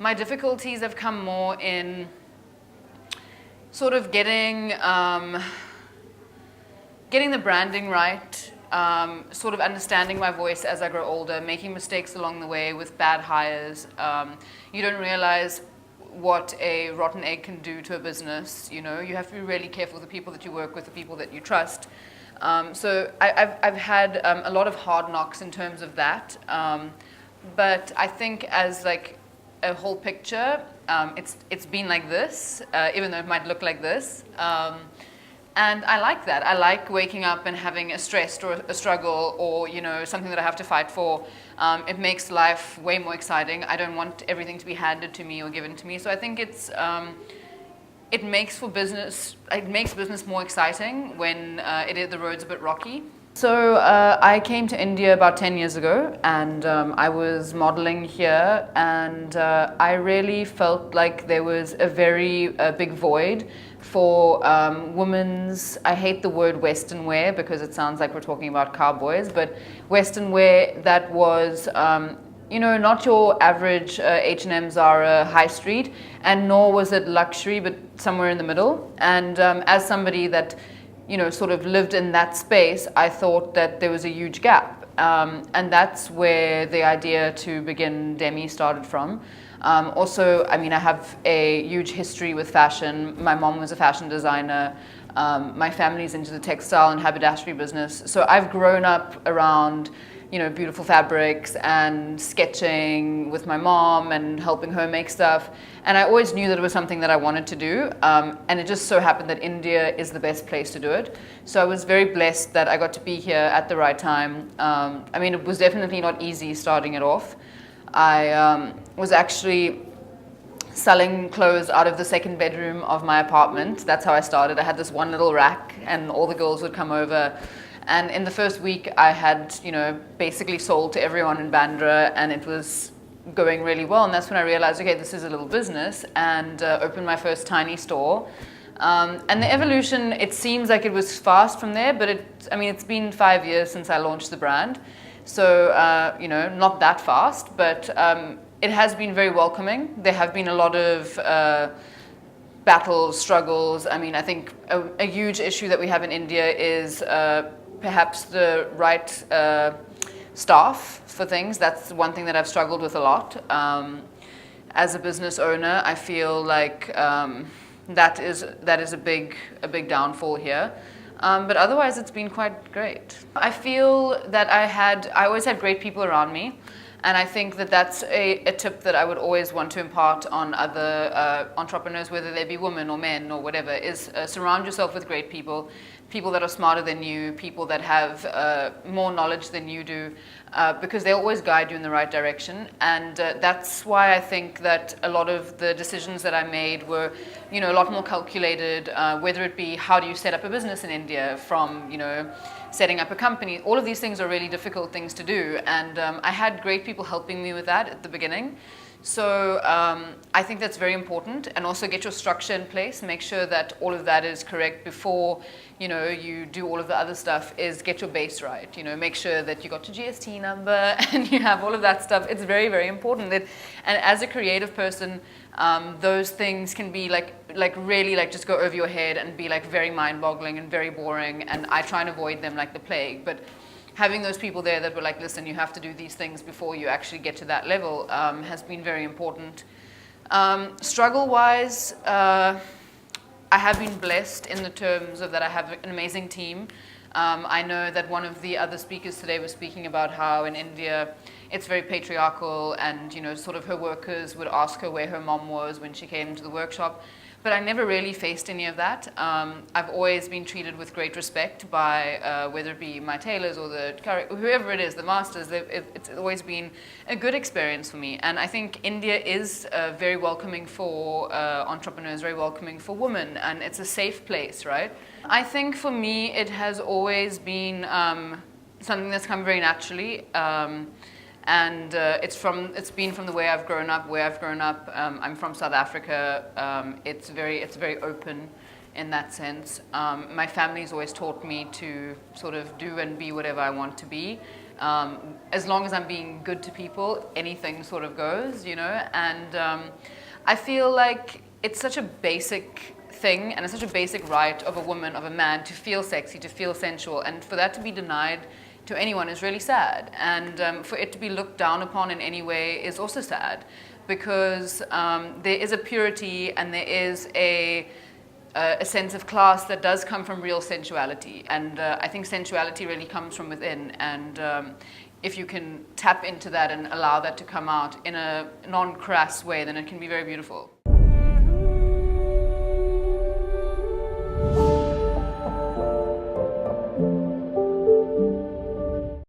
My difficulties have come more in sort of getting the branding right, sort of understanding my voice as I grow older, making mistakes along the way with bad hires. You don't realize what a rotten egg can do to a business. You know, you have to be really careful with the people that you work with, the people that you trust. So I've had a lot of hard knocks in terms of that. But I think as like a whole picture, it's been like this, even though it might look like this. And I like that. I like waking up and having a stress or a struggle or, you know, something that I have to fight for. It makes life way more exciting. I don't want everything to be handed to me or given to me. So I think it makes business more exciting when the road's a bit rocky. So I came to India about 10 years ago, and I was modeling here, and I really felt like there was a very big void for women's, I hate the word Western wear because it sounds like we're talking about cowboys, but Western wear that was, you know, not your average H&M, Zara, high street, and nor was it luxury, but somewhere in the middle. And as somebody that, you know, sort of lived in that space, I thought that there was a huge gap. And that's where the idea to begin DEME started from. Also, I mean, I have a huge history with fashion. My mom was a fashion designer. My family's into the textile and haberdashery business. So I've grown up around, you know, beautiful fabrics and sketching with my mom and helping her make stuff. And I always knew that it was something that I wanted to do. And it just so happened that India is the best place to do it. So I was very blessed that I got to be here at the right time. I mean, it was definitely not easy starting it off. I was actually selling clothes out of the second bedroom of my apartment. That's how I started. I had this one little rack and all the girls would come over. And in the first week, I had, you know, basically sold to everyone in Bandra, and it was going really well. And that's when I realized, okay, this is a little business, and opened my first tiny store. And the evolution, it seems like it was fast from there, but it's been 5 years since I launched the brand. So, you know, not that fast, but it has been very welcoming. There have been a lot of battles, struggles. I mean, I think a huge issue that we have in India is perhaps the right staff for things. That's one thing that I've struggled with a lot. As a business owner, I feel like that is a big downfall here. But otherwise, it's been quite great. I feel that I always had great people around me. And I think that that's a tip that I would always want to impart on other entrepreneurs, whether they be women or men or whatever, is surround yourself with great people, people that are smarter than you, people that have more knowledge than you do, because they'll always guide you in the right direction. And that's why I think that a lot of the decisions that I made were, you know, a lot more calculated, whether it be how do you set up a business in India from, you know, setting up a company. All of these things are really difficult things to do, and I had great people helping me with that at the beginning. So I think that's very important, and also get your structure in place. Make sure that all of that is correct before, you know, you do all of the other stuff. Is get your base right. You know, make sure that you got your GST number and you have all of that stuff. It's very, very important. And as a creative person, those things can be like really like just go over your head and be like very mind-boggling and very boring. And I try and avoid them like the plague. But having those people there that were like, listen, you have to do these things before you actually get to that level has been very important. Struggle-wise, I have been blessed in the terms of that I have an amazing team. I know that one of the other speakers today was speaking about how in India it's very patriarchal, and, you know, sort of her workers would ask her where her mom was when she came to the workshop. But I never really faced any of that. I've always been treated with great respect by whether it be my tailors or whoever it is, the masters. It's always been a good experience for me. And I think India is very welcoming for entrepreneurs, very welcoming for women, and it's a safe place, right? I think for me it has always been something that's come very naturally. And it's been from the way I've grown up. I'm from South Africa. It's very open. in that sense. My family's always taught me to sort of do and be whatever I want to be. As long as I'm being good to people, anything sort of goes, you know. And I feel like it's such a basic thing, and it's such a basic right of a woman, of a man, to feel sexy, to feel sensual, and for that to be denied to anyone is really sad. And for it to be looked down upon in any way is also sad, because there is a purity and there is a sense of class that does come from real sensuality. And I think sensuality really comes from within. And if you can tap into that and allow that to come out in a non-crass way, then it can be very beautiful.